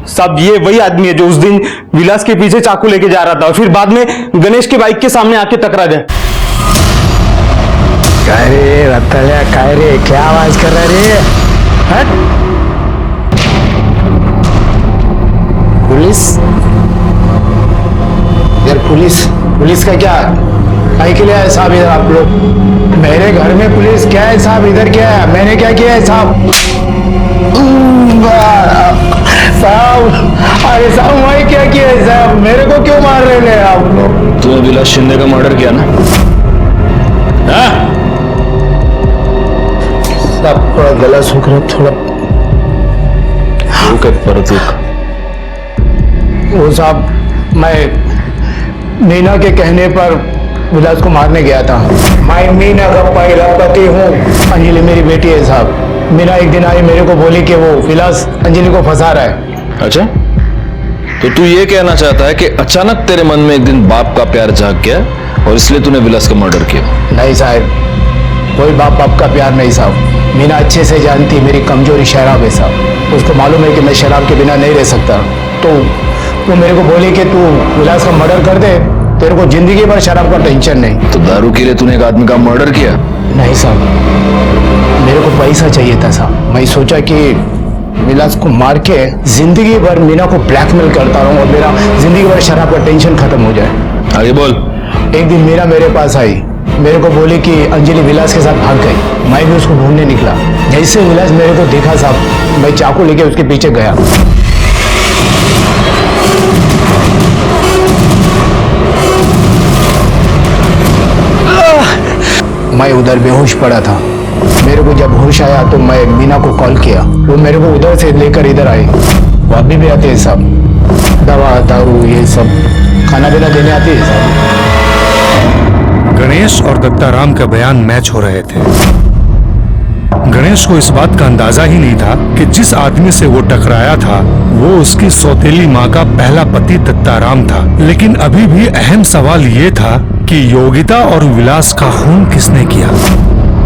साहब ये वही आदमी है जो उस दिन विलास के पीछे चाकू लेके जा रहा था और फिर बाद में गणेश के बाइक के सामने आके टकरा गया। काय रे रतल्या, काय रे क्या आवाज कर रहा रे? हट। पुलिस यार, पुलिस का क्या काहे के लिए है साहब इधर आप लोग? मेरे घर में पुलिस क्या है साहब? इधर क्या है? मैंने क्या किया है साहब? अरे साहब मैं क्या किया है साहब? मेरे को क्यों मार रहे हैं आप लोग? तूने विलास शिंदे का मर्डर किया ना? साहब थोड़ा गला सूख रहा, थोड़ा वो साहब मैं मीना के कहने पर विलास को मारने गया था। मैं मीना का पहला पति हूँ। अंजलि मेरी बेटी है साहब। मीना एक दिन आई, मेरे को बोली कि वो विलास अंजलि को फंसा रहा है। अच्छा, तो तू ये कहना चाहता है कि अचानक तेरे मन में एक दिन बाप का प्यार जाग गया और इसलिए तूने विलास का मर्डर किया? नहीं साहब, कोई बाप का प्यार नहीं साहब। मीना अच्छे से जानती मेरी कमजोरी शराब है साहब। उसको मालूम है कि मैं शराब के बिना नहीं रह सकता, तो वो मेरे को बोली कि तू विलास का मर्डर कर दे, तेरे को जिंदगी भर शराब का टेंशन नहीं। तो दारू के लिए तूने एक आदमी का मर्डर किया? नहीं साहब, मेरे को पैसा चाहिए था साहब। मैं सोचा कि विलास को मार के जिंदगी भर मीना को ब्लैकमेल करता रहूं और मेरा जिंदगी भर शराब का टेंशन खत्म हो जाए। आगे बोल। एक दिन मीना मेरे पास आई, मेरे को बोली कि अंजलि विलास के साथ भाग गई। मैं भी उसको ढूंढने निकला। जैसे विलास मेरे को देखा साहब, मैं चाकू लेके उसके पीछे गया। मैं उधर बेहोश पड़ा था। मेरे को जब होश आया तो मैं मीना को कॉल किया। वो मेरे को उधर से लेकर इधर आए। वो अभी भी आते हैं साहब, दवा दारू ये सब खाना पीना देने आते हैं साहब। गणेश और दत्ताराम का बयान मैच हो रहे थे। गणेश को इस बात का अंदाजा ही नहीं था कि जिस आदमी से वो टकराया था वो उसकी सौतेली माँ का पहला पति दत्ताराम था। लेकिन अभी भी अहम सवाल ये था कि योगिता और विलास का खून किसने किया।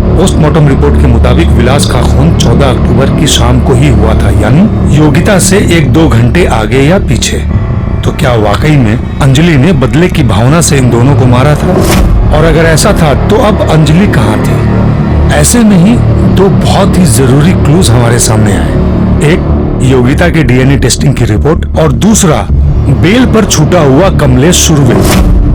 पोस्टमार्टम रिपोर्ट के मुताबिक विलास का खून 14 अक्टूबर की शाम को ही हुआ था, यानी योगिता से 1-2 घंटे आगे या पीछे। तो क्या वाकई में अंजलि ने बदले की भावना से इन दोनों को मारा था? और अगर ऐसा था तो अब अंजलि कहाँ थी? ऐसे में ही 2 बहुत ही जरूरी क्लूज हमारे सामने आए। एक योगिता के डीएनए टेस्टिंग की रिपोर्ट और दूसरा बेल पर छूटा हुआ कमलेश सुरवे।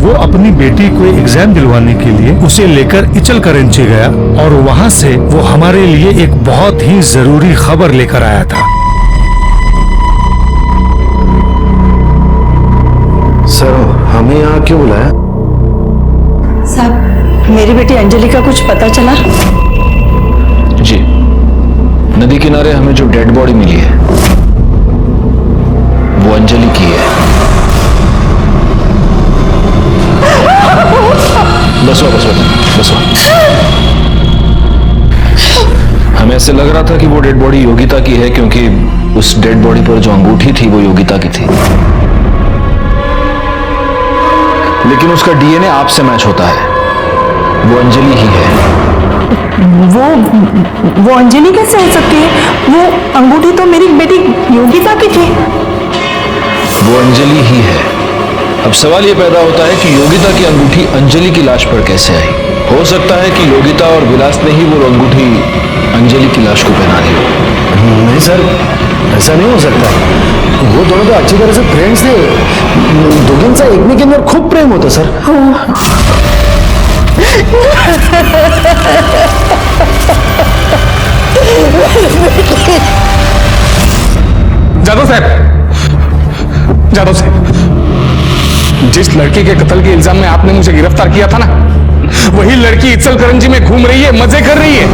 वो अपनी बेटी को एग्जाम दिलवाने के लिए उसे लेकर इचल करंची गया और वहाँ से वो हमारे लिए एक बहुत ही जरूरी खबर लेकर आया था। सर हमें यहाँ क्यों बुलाया? साहब मेरी बेटी अंजलि का कुछ पता चला? जी, नदी किनारे हमें जो डेड बॉडी मिली है वो अंजलि की है। बसो। हमें ऐसे लग रहा था कि वो डेड बॉडी योगिता की है क्योंकि उस डेड बॉडी पर जो अंगूठी थी वो योगिता की थी, लेकिन उसका डीएनए आपसे मैच होता है। वो अंजलि ही है। वो अंजलि कैसे हो सकती है? वो अंगूठी तो मेरी बेटी योगिता की थी। वो अंजलि ही है। अब सवाल ये पैदा होता है कि योगिता की अंगूठी अंजलि की लाश पर कैसे आई? हो सकता है कि योगिता और विलास ने ही वो अंगूठी अंजलि की लाश को पहना दी हो। नहीं सर, ऐसा नहीं हो सकता। वो दोनों तो अच्छी तरह से फ्रेंड्स थे। दोनों एक में के अंदर खूब प्रेम होता सर। जादव साहब, जिस लड़की के कत्ल के इल्जाम में आपने मुझे गिरफ्तार किया था ना, वही लड़की इचलकरंजी में घूम रही है, मजे कर रही है।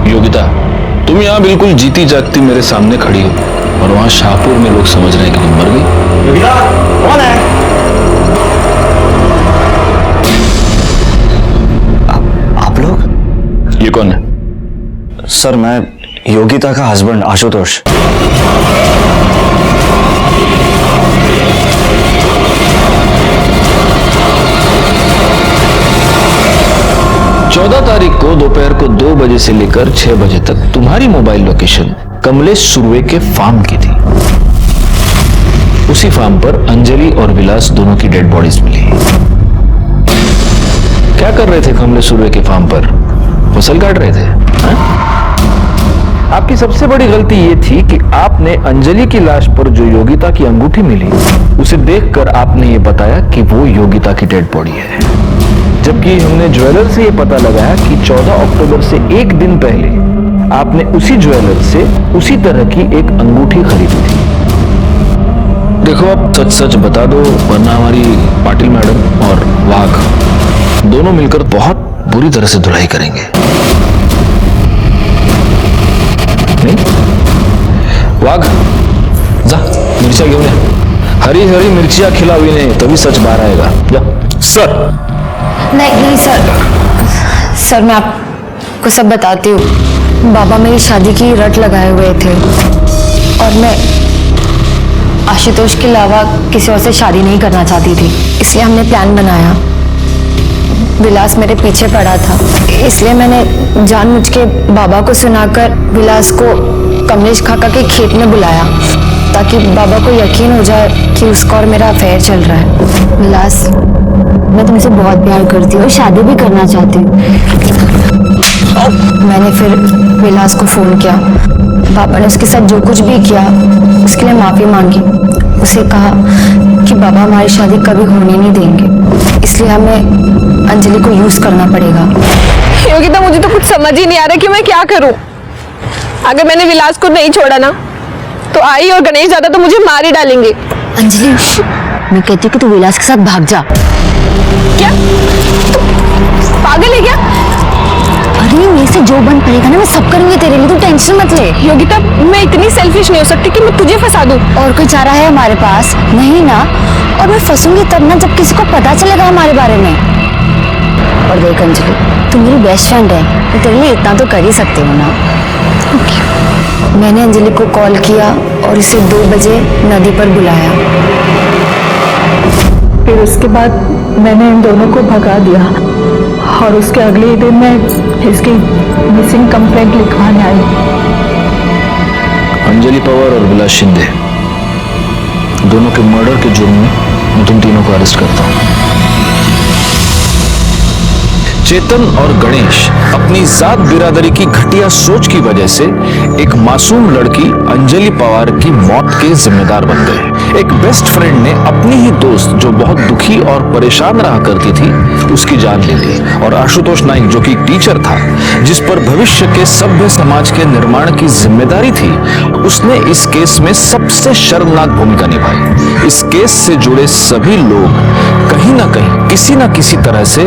योगिता, तुम यहाँ बिल्कुल जीती जागती मेरे सामने खड़ी हो और वहां शाहपुर में लोग समझ रहे हैं कि तुम मर गई। योगिता कौन है? आप लोग? ये कौन है? सर मैं योगिता का हस्बैंड आशुतोष। 14 तारीख को दोपहर को 2 बजे से लेकर 6 बजे तक तुम्हारी मोबाइल लोकेशन कमलेश सुर्वे के फार्म की थी। उसी फार्म पर अंजलि और विलास दोनों की डेड बॉडीज मिली। क्या कर रहे थे कमलेश सुर्वे के फार्म पर? फसल काट रहे थे हा? आपकी सबसे बड़ी गलती यह थी कि आपने अंजलि की लाश पर जो योगिता की अंगूठी मिली उसे देखकर आपने ये बताया कि वो योगिता की डेड बॉडी है, जबकि हमने ज्वेलर से ये पता लगाया कि 14 अक्टूबर से एक दिन पहले आपने उसी ज्वेलर से उसी तरह की एक अंगूठी खरीदी थी। देखो अब सच सच बता दो, वरना हमारी पाटिल मैडम और वाघ दोनों मिलकर बहुत बुरी तरह से धुलाई करेंगे। नहीं? वाघ जा मिर्चियां घेऊन या। हरी हरी मिर्चियां खिलाओ इन्हें, तभी सच बाहर आएगा। जा। सर नहीं सर मैं आपको सब बताती हूँ। बाबा मेरी शादी की रट लगाए हुए थे और मैं आशुतोष के अलावा किसी और से शादी नहीं करना चाहती थी, इसलिए हमने प्लान बनाया। विलास मेरे पीछे पड़ा था, इसलिए मैंने जानबूझ के बाबा को सुनाकर विलास को कमलेश काका के खेत में बुलाया ताकि बाबा को यकीन हो जाए कि उसका और मेरा अफेयर चल रहा है। विलास, मैं तुमसे बहुत प्यार करती हूँ और शादी भी करना चाहती हूँ। मैंने फिर विलास को फोन किया। बाबा ने उसके साथ जो कुछ भी किया उसके लिए माफी मांगी। उसे कहा कि बाबा हमारी शादी कभी होने नहीं देंगे, इसलिए हमें अंजलि को यूज करना पड़ेगा। योगिता, मुझे तो कुछ समझ ही नहीं आ रहा कि मैं क्या करूं। अगर मैंने विलास को नहीं छोड़ा ना तो आई और गणेश दादा तो मुझे मार ही डालेंगे। अंजलि, मैं कहती हूँ कि तू विलास के साथ भाग जा। क्या तू पागल है क्या? अरे मेरे से जो बन पड़ेगा ना मैं सब करूंगी तेरे लिए, तू टेंशन मत ले। योगिता, मैं इतनी सेल्फिश नहीं हो सकती कि मैं तुझे फंसा दूं। और कोई चारा है हमारे पास? नहीं ना। और मैं फंसूंगी तब ना जब किसी को पता चलेगा हमारे बारे में। और देख अंजलि, तू मेरी बेस्ट फ्रेंड है, तो तेरे लिए इतना तो कर ही सकती हूँ ना। मैंने अंजलि को कॉल किया और इसे 2 बजे नदी पर बुलाया। फिर उसके बाद मैंने इन दोनों को भगा दिया और उसके अगले दिन मैं इसकी मिसिंग कंप्लेंट लिखवाने आई। अंजलि पवार और विलास शिंदे दोनों के मर्डर के जुर्म में मैं तुम तीनों को अरेस्ट करता हूं। चेतन और गणेश अपनी जात बिरादरी की घटिया सोच की वजह से एक मासूम लड़की अंजलि पवार की मौत के जिम्मेदार बन गए। एक बेस्ट फ्रेंड ने अपनी ही दोस्त जो बहुत दुखी और परेशान रहा करती थी उसकी जान ले ली, और आशुतोष नाइक जो कि टीचर था जिस पर भविष्य के सभ्य समाज के निर्माण की जिम्मेदारी थी, उसने इस केस में सबसे शर्मनाक भूमिका निभाई। इस केस से जुड़े सभी लोग कहीं ना कहीं किसी न किसी तरह से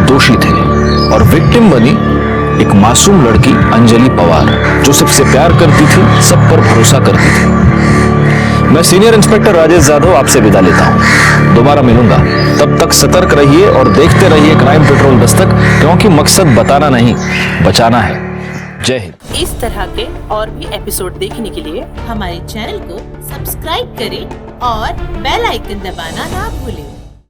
दोषी थे और विक्टिम बनी एक मासूम लड़की अंजलि पवार जो सबसे प्यार करती थी, सब पर भरोसा करती थी। मैं सीनियर इंस्पेक्टर राजेश जाधव आपसे विदा लेता हूँ। दोबारा मिलूंगा, तब तक सतर्क रहिए और देखते रहिए क्राइम पेट्रोल दस्तक, क्योंकि मकसद बताना नहीं, बचाना है। जय हिंद। इस तरह के और भी एपिसोड देखने के लिए हमारे चैनल को सब्सक्राइब करें और बेल आइकन दबाना ना भूलें।